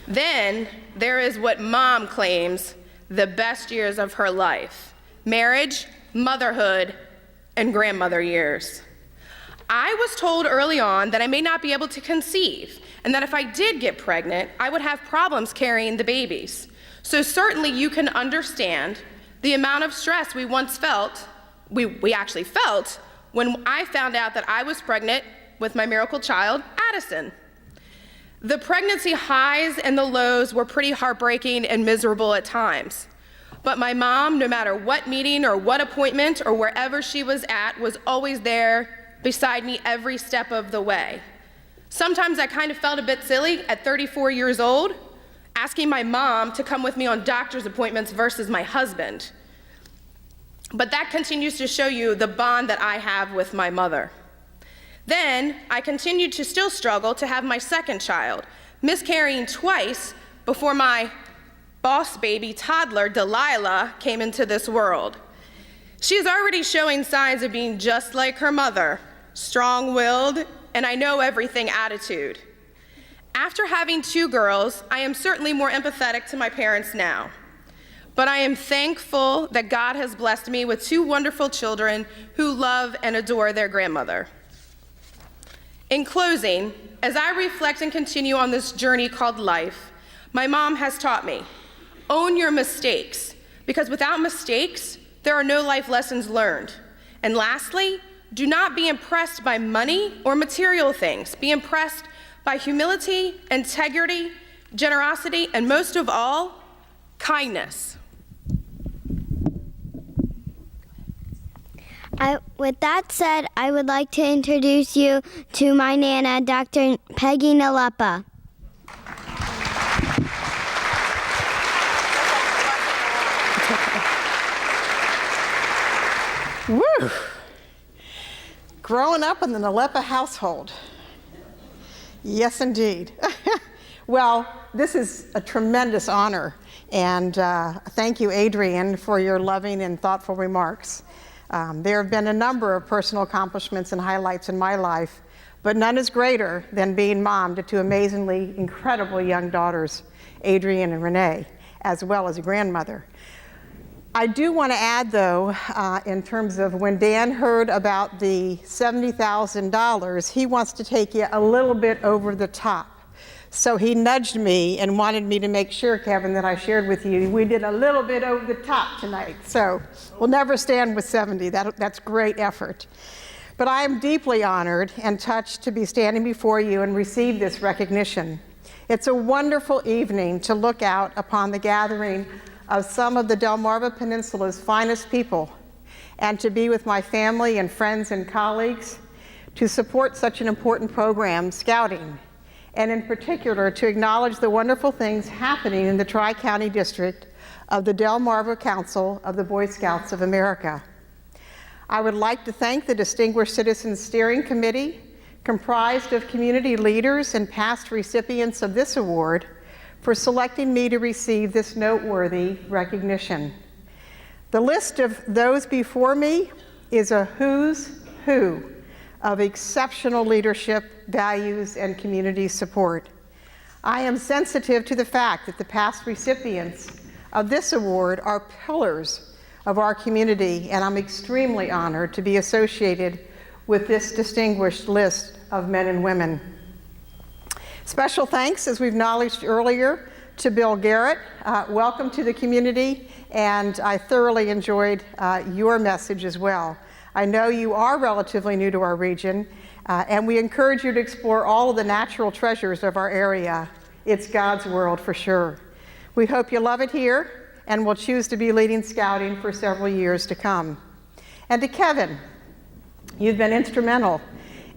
Then there is what Mom claims the best years of her life: marriage, motherhood, and grandmother years. I was told early on that I may not be able to conceive, and that if I did get pregnant, I would have problems carrying the babies. So certainly you can understand the amount of stress we actually felt when I found out that I was pregnant with my miracle child, Addison. The pregnancy highs and the lows were pretty heartbreaking and miserable at times. But my mom, no matter what meeting or what appointment or wherever she was at, was always there beside me every step of the way. Sometimes I kind of felt a bit silly at 34 years old, asking my mom to come with me on doctor's appointments versus my husband. But that continues to show you the bond that I have with my mother. Then I continued to still struggle to have my second child, miscarrying twice before my boss baby toddler, Delilah, came into this world. She is already showing signs of being just like her mother, strong-willed, and I know everything attitude. After having 2 girls, I am certainly more empathetic to my parents now. But I am thankful that God has blessed me with 2 wonderful children who love and adore their grandmother. In closing, as I reflect and continue on this journey called life, my mom has taught me, own your mistakes, because without mistakes, there are no life lessons learned. And lastly, do not be impressed by money or material things. Be impressed by humility, integrity, generosity, and most of all, kindness. With that said, I would like to introduce you to my Nana, Dr. Peggy Naleppa. Woo! Growing up in the Naleppa household. Yes, indeed. Well, this is a tremendous honor, and thank you, Adrian, for your loving and thoughtful remarks. There have been a number of personal accomplishments and highlights in my life, but none is greater than being mom to 2 amazingly incredible young daughters, Adrian and Renee, as well as a grandmother. I do want to add, though, in terms of when Dan heard about the $70,000, he wants to take you a little bit over the top. So he nudged me and wanted me to make sure, Kevin, that I shared with you, we did a little bit over the top tonight. So we'll never stand with 70. That's great effort. But I am deeply honored and touched to be standing before you and receive this recognition. It's a wonderful evening to look out upon the gathering of some of the Delmarva Peninsula's finest people, and to be with my family and friends and colleagues to support such an important program, Scouting, and in particular to acknowledge the wonderful things happening in the Tri-County District of the Delmarva Council of the Boy Scouts of America. I would like to thank the Distinguished Citizens Steering Committee, comprised of community leaders and past recipients of this award, for selecting me to receive this noteworthy recognition. The list of those before me is a who's who of exceptional leadership, values, and community support. I am sensitive to the fact that the past recipients of this award are pillars of our community, and I'm extremely honored to be associated with this distinguished list of men and women. Special thanks, as we've acknowledged earlier, to Bill Garrett. Welcome to the community, and I thoroughly enjoyed your message as well. I know you are relatively new to our region, and we encourage you to explore all of the natural treasures of our area. It's God's world for sure. We hope you love it here, and will choose to be leading Scouting for several years to come. And to Kevin, you've been instrumental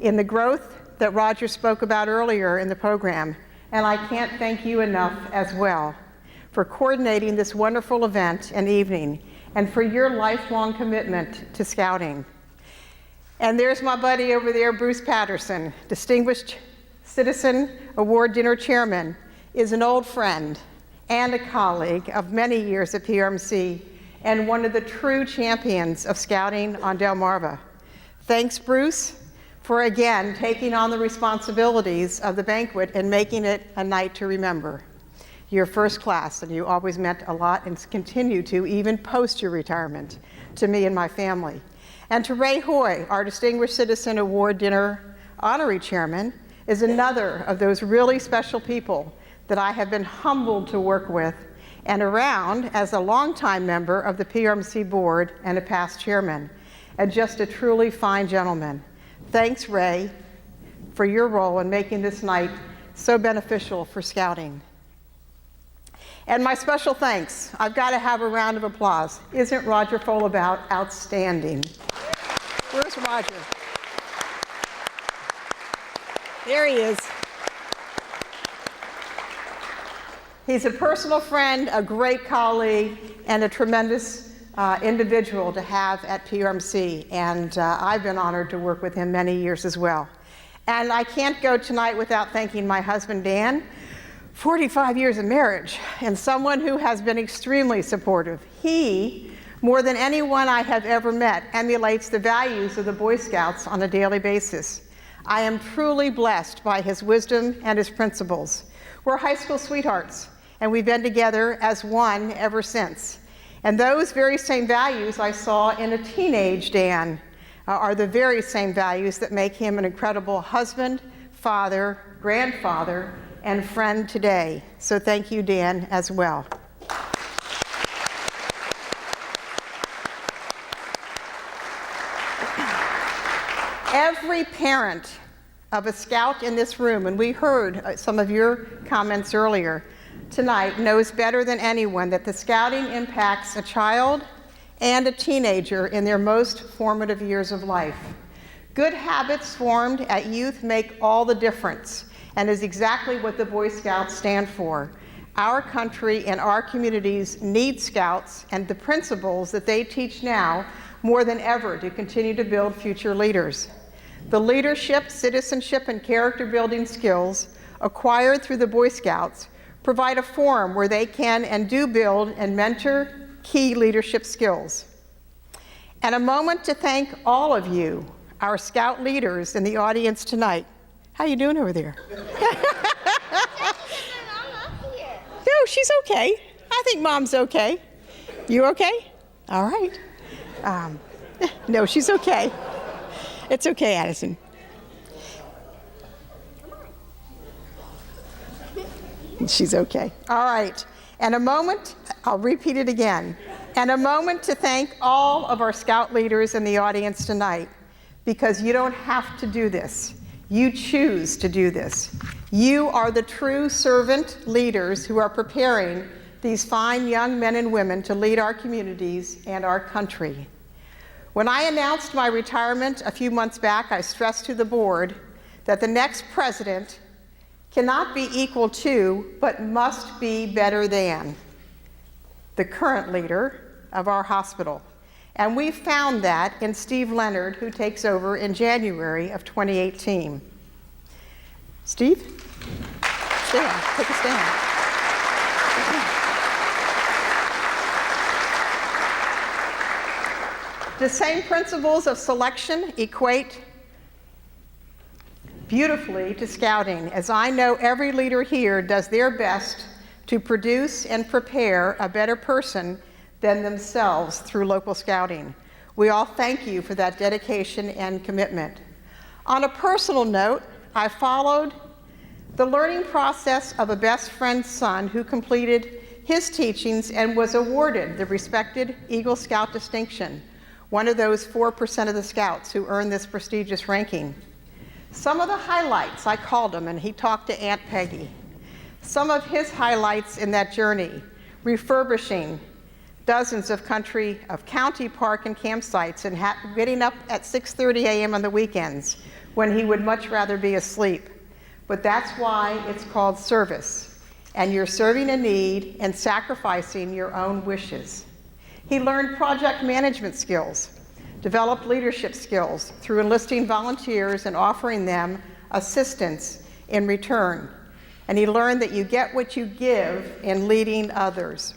in the growth that Roger spoke about earlier in the program, and I can't thank you enough as well for coordinating this wonderful event and evening, and for your lifelong commitment to Scouting. And there's my buddy over there, Bruce Patterson, Distinguished Citizen Award Dinner Chairman, is an old friend and a colleague of many years at PRMC, and one of the true champions of Scouting on Delmarva. Thanks, Bruce, for again taking on the responsibilities of the banquet and making it a night to remember. You're first class, and you always meant a lot and continue to, even post your retirement, to me and my family. And to Ray Hoy, our Distinguished Citizen Award Dinner Honorary Chairman, is another of those really special people that I have been humbled to work with and around as a longtime member of the PRMC board and a past chairman, and just a truly fine gentleman. Thanks, Ray, for your role in making this night so beneficial for Scouting. And my special thanks, I've got to have a round of applause. Isn't Roger Folabout outstanding? Where's Roger? There he is. He's a personal friend, a great colleague, and a tremendous individual to have at PRMC. And I've been honored to work with him many years as well. And I can't go tonight without thanking my husband, Dan. 45 years of marriage, and someone who has been extremely supportive. He, more than anyone I have ever met, emulates the values of the Boy Scouts on a daily basis. I am truly blessed by his wisdom and his principles. We're high school sweethearts, and we've been together as one ever since. And those very same values I saw in a teenage Dan are the very same values that make him an incredible husband, father, grandfather, and friend today. So thank you, Dan, as well. Every parent of a Scout in this room, and we heard some of your comments earlier tonight, knows better than anyone that the Scouting impacts a child and a teenager in their most formative years of life. Good habits formed at youth make all the difference, and is exactly what the Boy Scouts stand for. Our country and our communities need Scouts and the principles that they teach now more than ever to continue to build future leaders. The leadership, citizenship, and character building skills acquired through the Boy Scouts provide a forum where they can and do build and mentor key leadership skills. And a moment to thank all of you, our Scout leaders in the audience tonight. How you doing over there? No, she's okay. I think Mom's okay. You okay? All right. No, she's okay. It's okay, Addison. She's okay. All right. And a moment, I'll repeat it again. And a moment to thank all of our Scout leaders in the audience tonight, because you don't have to do this. You choose to do this. You are the true servant leaders who are preparing these fine young men and women to lead our communities and our country. When I announced my retirement a few months back, I stressed to the board that the next president cannot be equal to, but must be better than, the current leader of our hospital. And we found that in Steve Leonard, who takes over in January of 2018. Steve? Stand. Take a stand. The same principles of selection equate beautifully to Scouting, as I know every leader here does their best to produce and prepare a better person than themselves through local Scouting. We all thank you for that dedication and commitment. On a personal note, I followed the learning process of a best friend's son who completed his teachings and was awarded the respected Eagle Scout distinction, one of those 4% of the Scouts who earned this prestigious ranking. Some of the highlights, I called him, and he talked to Aunt Peggy. Some of his highlights in that journey: refurbishing dozens of county park and campsites and getting up at 6:30 a.m. on the weekends when he would much rather be asleep. But that's why it's called service, and you're serving a need and sacrificing your own wishes. He learned project management skills, developed leadership skills through enlisting volunteers and offering them assistance in return. And he learned that you get what you give in leading others.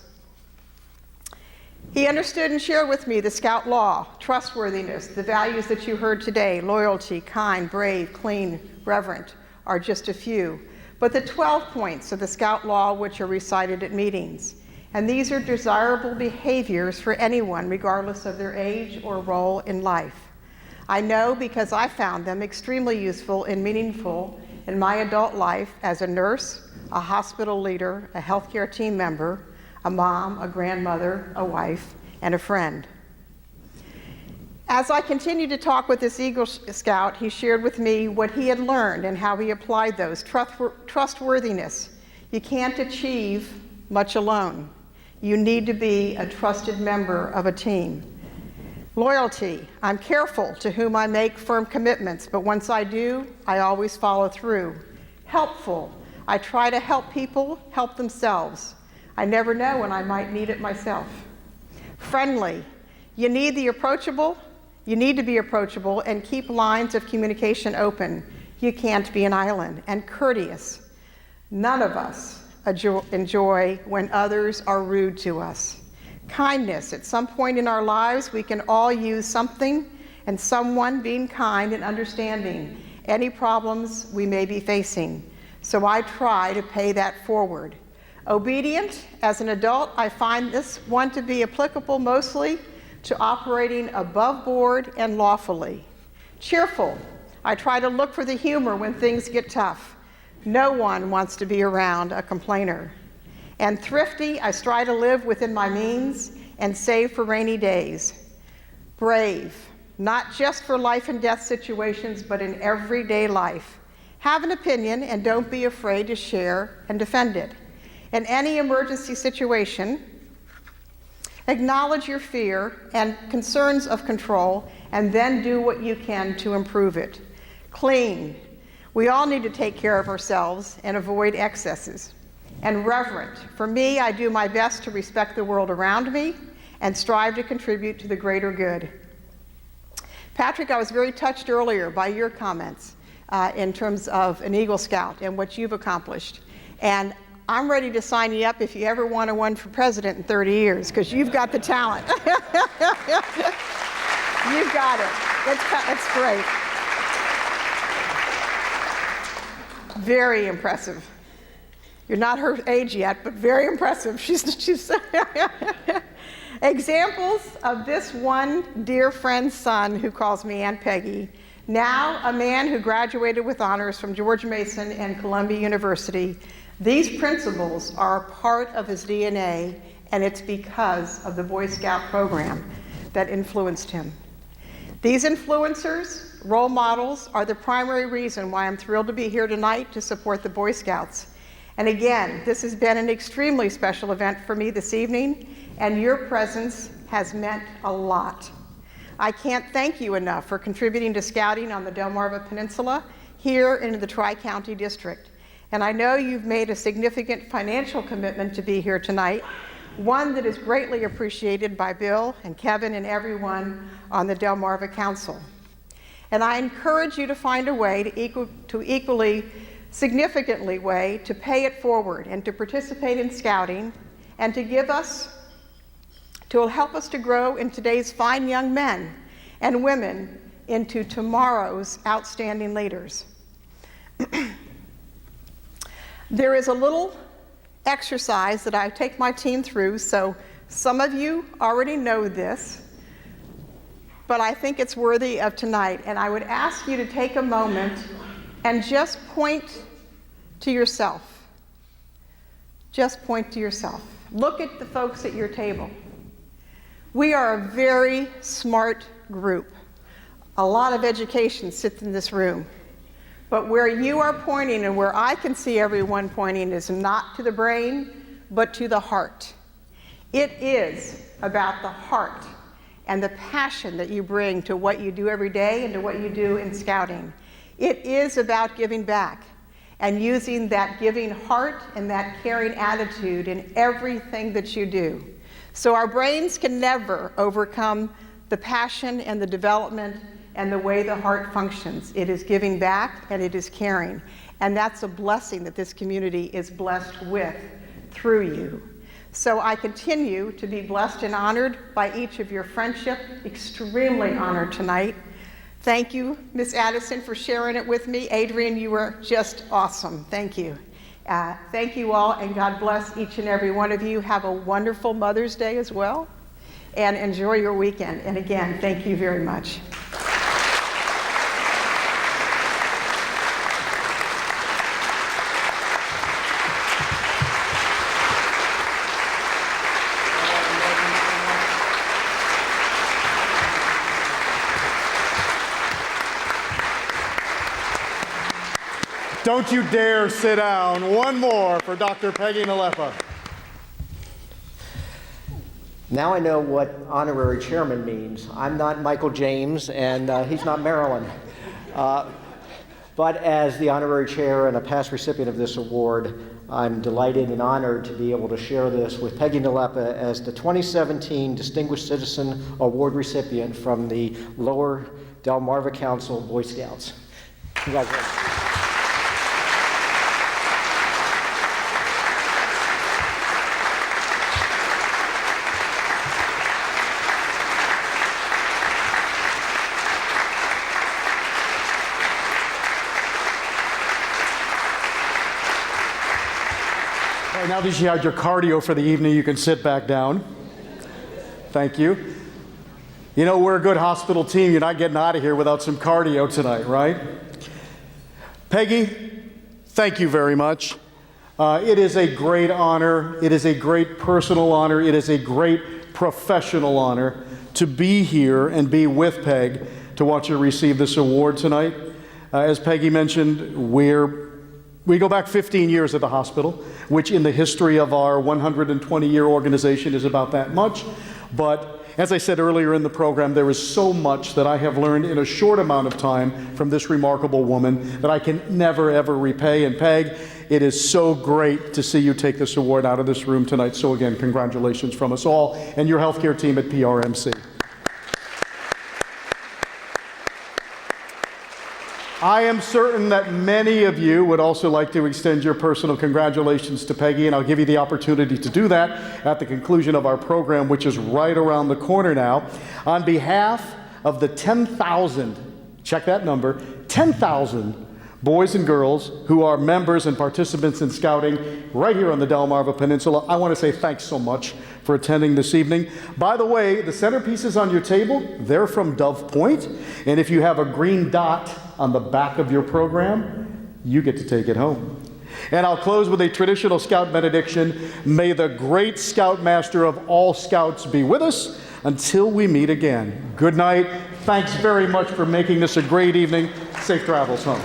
He understood and shared with me the Scout law, trustworthiness, the values that you heard today: loyalty, kind, brave, clean, reverent, are just a few. But the 12 points of the Scout law which are recited at meetings. And these are desirable behaviors for anyone, regardless of their age or role in life. I know because I found them extremely useful and meaningful in my adult life as a nurse, a hospital leader, a healthcare team member, a mom, a grandmother, a wife, and a friend. As I continued to talk with this Eagle Scout, he shared with me what he had learned and how he applied those. Trustworthiness. You can't achieve much alone. You need to be a trusted member of a team. Loyalty. I'm careful to whom I make firm commitments, but once I do, I always follow through. Helpful. I try to help people help themselves. I never know when I might need it myself. Friendly. You need to be approachable and keep lines of communication open. You can't be an island. And courteous. None of us enjoy when others are rude to us. Kindness. At some point in our lives, we can all use something and someone being kind and understanding any problems we may be facing. So I try to pay that forward. Obedient. As an adult, I find this one to be applicable mostly to operating above board and lawfully. Cheerful. I try to look for the humor when things get tough. No one wants to be around a complainer. And thrifty. I strive to live within my means and save for rainy days. Brave. Not just for life and death situations, but in everyday life. Have an opinion and don't be afraid to share and defend it. In any emergency situation, acknowledge your fear and concerns of control, and then do what you can to improve it. Clean. We all need to take care of ourselves and avoid excesses. And reverent. For me, I do my best to respect the world around me and strive to contribute to the greater good. Patrick, I was very touched earlier by your comments in terms of an Eagle Scout and what you've accomplished. And I'm ready to sign you up if you ever want to run for president in 30 years, because you've got the talent. You've got it. That's great. Very impressive. You're not her age yet, but very impressive. She's Examples of this one dear friend's son who calls me Aunt Peggy, now a man who graduated with honors from George Mason and Columbia University. These principles are a part of his DNA, and it's because of the Boy Scout program that influenced him. These influencers, role models, are the primary reason why I'm thrilled to be here tonight to support the Boy Scouts. And again, this has been an extremely special event for me this evening, and your presence has meant a lot. I can't thank you enough for contributing to scouting on the Delmarva Peninsula here in the Tri-County District. And I know you've made a significant financial commitment to be here tonight, one that is greatly appreciated by Bill and Kevin and everyone on the Delmarva Council. And I encourage you to find a way to equally significantly way to pay it forward and to participate in scouting and to help us to grow in today's fine young men and women into tomorrow's outstanding leaders. There is a little exercise that I take my team through, so some of you already know this, but I think it's worthy of tonight, and I would ask you to take a moment and just point to yourself. Just point to yourself. Look at the folks at your table. We are a very smart group. A lot of education sits in this room. But where you are pointing and where I can see everyone pointing is not to the brain, but to the heart. It is about the heart and the passion that you bring to what you do every day and to what you do in scouting. It is about giving back and using that giving heart and that caring attitude in everything that you do. So our brains can never overcome the passion and the development and the way the heart functions. It is giving back and it is caring. And that's a blessing that this community is blessed with through you. So I continue to be blessed and honored by each of your friendship, extremely honored tonight. Thank you, Ms. Addison, for sharing it with me. Adrian, you were just awesome. Thank you. Thank you all, and God bless each and every one of you. Have a wonderful Mother's Day as well, and enjoy your weekend. And again, thank you very much. Don't you dare sit down. One more for Dr. Peggy Naleppa. Now I know what honorary chairman means. I'm not Michael James, and he's not Marilyn. But as the honorary chair and a past recipient of this award, I'm delighted and honored to be able to share this with Peggy Naleppa as the 2017 Distinguished Citizen Award recipient from the Lower Delmarva Council Boy Scouts. Congratulations. Now that you had your cardio for the evening, you can sit back down. Thank you. You know, we're a good hospital team. You're not getting out of here without some cardio tonight, right? Peggy, thank you very much. It is a great honor. It is a great personal honor. It is a great professional honor to be here and be with Peg to watch her receive this award tonight. As Peggy mentioned, we go back 15 years at the hospital, which in the history of our 120-year organization is about that much. But as I said earlier in the program, there is so much that I have learned in a short amount of time from this remarkable woman that I can never, ever repay. And Peg, it is so great to see you take this award out of this room tonight. So again, congratulations from us all and your healthcare team at PRMC. I am certain that many of you would also like to extend your personal congratulations to Peggy, and I'll give you the opportunity to do that at the conclusion of our program, which is right around the corner now. On behalf of the 10,000, check that number, 10,000 boys and girls who are members and participants in scouting right here on the Delmarva Peninsula, I want to say thanks so much for attending this evening. By the way, the centerpieces on your table, they're from Dove Point, and if you have a green dot on the back of your program, you get to take it home. And I'll close with a traditional Scout benediction. May the great Scoutmaster of all Scouts be with us until we meet again. Good night. Thanks very much for making this a great evening. Safe travels home.